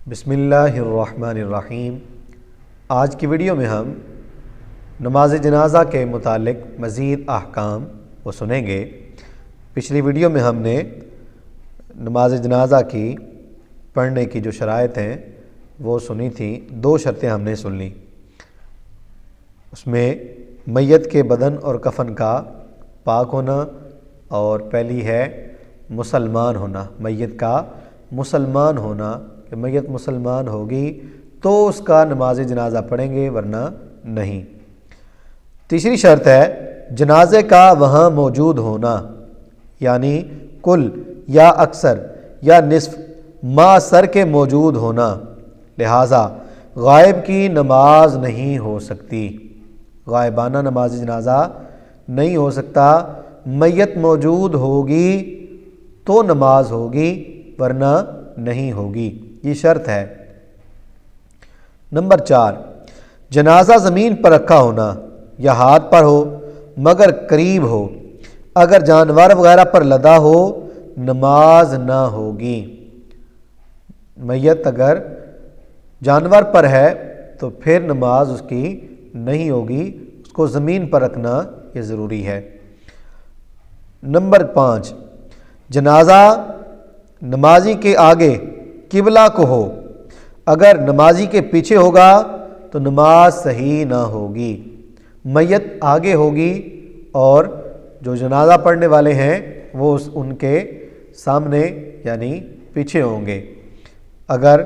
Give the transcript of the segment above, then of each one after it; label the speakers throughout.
Speaker 1: بسم اللہ الرحمن الرحیم۔ آج کی ویڈیو میں ہم نماز جنازہ کے متعلق مزید احکام وہ سنیں گے۔ پچھلی ویڈیو میں ہم نے نماز جنازہ کی پڑھنے کی جو شرائط ہیں وہ سنی تھیں، 2 شرطیں ہم نے سن لیں۔ اس میں میت کے بدن اور کفن کا پاک ہونا، اور پہلی ہے مسلمان ہونا، میت کا مسلمان ہونا، کہ میت مسلمان ہوگی تو اس کا نماز جنازہ پڑھیں گے ورنہ نہیں۔ تیسری شرط ہے جنازے کا وہاں موجود ہونا، یعنی کل یا اکثر یا نصف ما سر کے موجود ہونا، لہٰذا غائب کی نماز نہیں ہو سکتی، غائبانہ نماز جنازہ نہیں ہو سکتا۔ میت موجود ہوگی تو نماز ہوگی ورنہ نہیں ہوگی، یہ شرط ہے۔ نمبر 4، جنازہ زمین پر رکھا ہونا یا ہاتھ پر ہو مگر قریب ہو، اگر جانور وغیرہ پر لدا ہو نماز نہ ہوگی۔ میت اگر جانور پر ہے تو پھر نماز اس کی نہیں ہوگی، اس کو زمین پر رکھنا یہ ضروری ہے۔ نمبر 5، جنازہ نمازی کے آگے قبلہ کو ہو، اگر نمازی کے پیچھے ہوگا تو نماز صحیح نہ ہوگی۔ میت آگے ہوگی اور جو جنازہ پڑھنے والے ہیں وہ ان کے سامنے یعنی پیچھے ہوں گے۔ اگر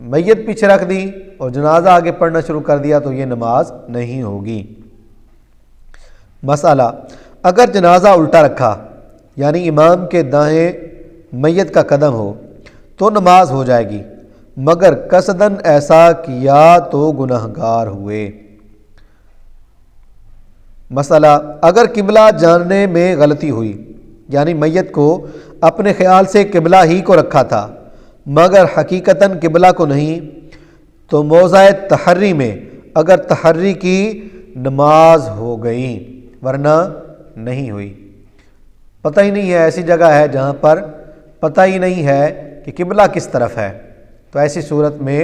Speaker 1: میت پیچھے رکھ دی اور جنازہ آگے پڑھنا شروع کر دیا تو یہ نماز نہیں ہوگی۔ مسئلہ، اگر جنازہ الٹا رکھا یعنی امام کے دائیں میت کا قدم ہو تو نماز ہو جائے گی، مگر قصداً ایسا کیا تو گناہگار ہوئے۔ مسئلہ، اگر قبلہ جاننے میں غلطی ہوئی یعنی میت کو اپنے خیال سے قبلہ ہی کو رکھا تھا مگر حقیقتاً قبلہ کو نہیں، تو موضع تحری میں اگر تحری کی نماز ہو گئی ورنہ نہیں ہوئی۔ پتہ ہی نہیں ہے، ایسی جگہ ہے جہاں پر پتہ ہی نہیں ہے کہ قبلہ کس طرف ہے، تو ایسی صورت میں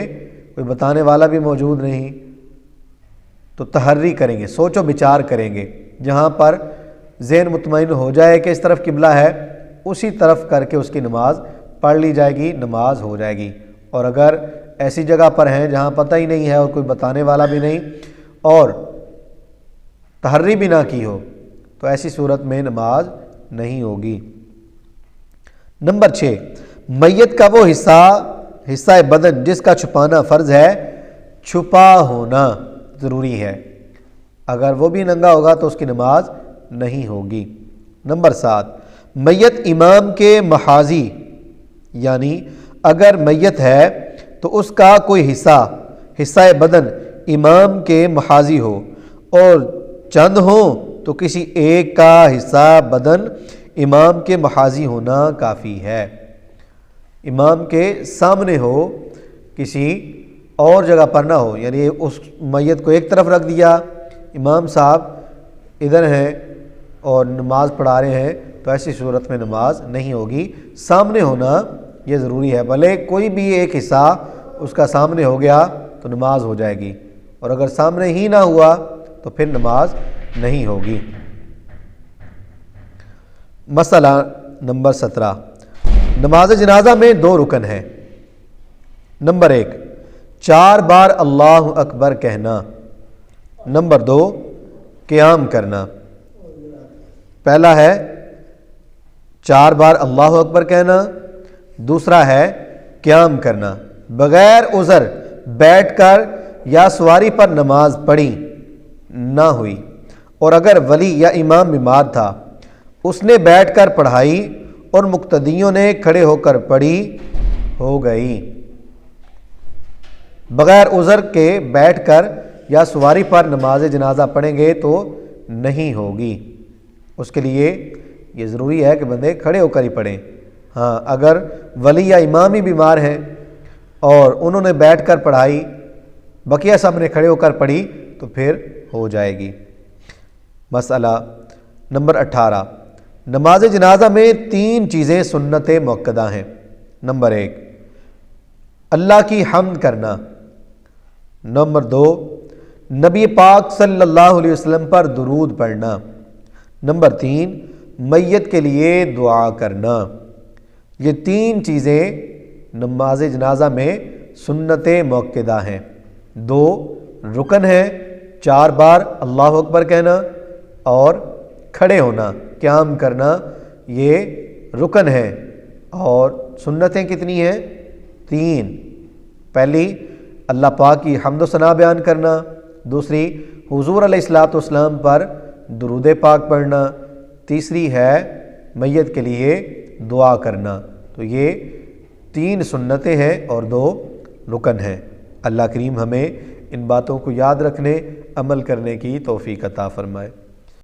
Speaker 1: کوئی بتانے والا بھی موجود نہیں، تو تحری کریں گے، سوچ و بچار کریں گے، جہاں پر ذہن مطمئن ہو جائے کہ اس طرف قبلہ ہے اسی طرف کر کے اس کی نماز پڑھ لی جائے گی، نماز ہو جائے گی۔ اور اگر ایسی جگہ پر ہیں جہاں پتہ ہی نہیں ہے اور کوئی بتانے والا بھی نہیں اور تحری بھی نہ کی ہو تو ایسی صورت میں نماز نہیں ہوگی۔ نمبر 6، میت کا وہ حصہ بدن جس کا چھپانا فرض ہے، چھپا ہونا ضروری ہے، اگر وہ بھی ننگا ہوگا تو اس کی نماز نہیں ہوگی۔ نمبر 7، میت امام کے محاذی، یعنی اگر میت ہے تو اس کا کوئی حصہ بدن امام کے محاذی ہو، اور چند ہوں تو کسی ایک کا حصہ بدن امام کے محاذی ہونا کافی ہے۔ امام کے سامنے ہو، کسی اور جگہ پر نہ ہو، یعنی اس میت کو ایک طرف رکھ دیا، امام صاحب ادھر ہیں اور نماز پڑھا رہے ہیں تو ایسی صورت میں نماز نہیں ہوگی۔ سامنے ہونا یہ ضروری ہے، بھلے کوئی بھی ایک حصہ اس کا سامنے ہو گیا تو نماز ہو جائے گی، اور اگر سامنے ہی نہ ہوا تو پھر نماز نہیں ہوگی۔ مسئلہ نمبر 17، نماز جنازہ میں 2 رکن ہیں۔ نمبر 1، 4 بار اللہ اکبر کہنا۔ نمبر 2، قیام کرنا۔ پہلا ہے 4 بار اللہ اکبر کہنا، دوسرا ہے قیام کرنا۔ بغیر عذر بیٹھ کر یا سواری پر نماز پڑھی نہ ہوئی، اور اگر ولی یا امام بیمار تھا اس نے بیٹھ کر پڑھائی اور مقتدیوں نے کھڑے ہو کر پڑھی، ہو گئی۔ بغیر عذر کے بیٹھ کر یا سواری پر نماز جنازہ پڑھیں گے تو نہیں ہوگی، اس کے لیے یہ ضروری ہے کہ بندے کھڑے ہو کر ہی پڑھیں۔ ہاں، اگر ولی یا امام ہی بیمار ہیں اور انہوں نے بیٹھ کر پڑھائی، بقیہ سب نے کھڑے ہو کر پڑھی تو پھر ہو جائے گی۔ مسئلہ نمبر 18، نماز جنازہ میں 3 چیزیں سنت مؤکدہ ہیں۔ نمبر 1، اللہ کی حمد کرنا۔ نمبر 2، نبی پاک صلی اللہ علیہ وسلم پر درود پڑھنا۔ نمبر 3، میت کے لیے دعا کرنا۔ یہ 3 چیزیں نماز جنازہ میں سنت موقدہ ہیں۔ 2 رکن ہیں، 4 بار اللہ اکبر کہنا اور کھڑے ہونا، قیام کرنا، یہ رکن ہے۔ اور سنتیں کتنی ہیں؟ 3۔ پہلی اللہ پاک کی حمد و ثنا بیان کرنا، دوسری حضور علیہ الصلوۃ والسلام پر درود پاک پڑھنا، تیسری ہے میت کے لیے دعا کرنا۔ تو یہ 3 سنتیں ہیں اور 2 رکن ہیں۔ اللہ کریم ہمیں ان باتوں کو یاد رکھنے، عمل کرنے کی توفیق عطا فرمائے۔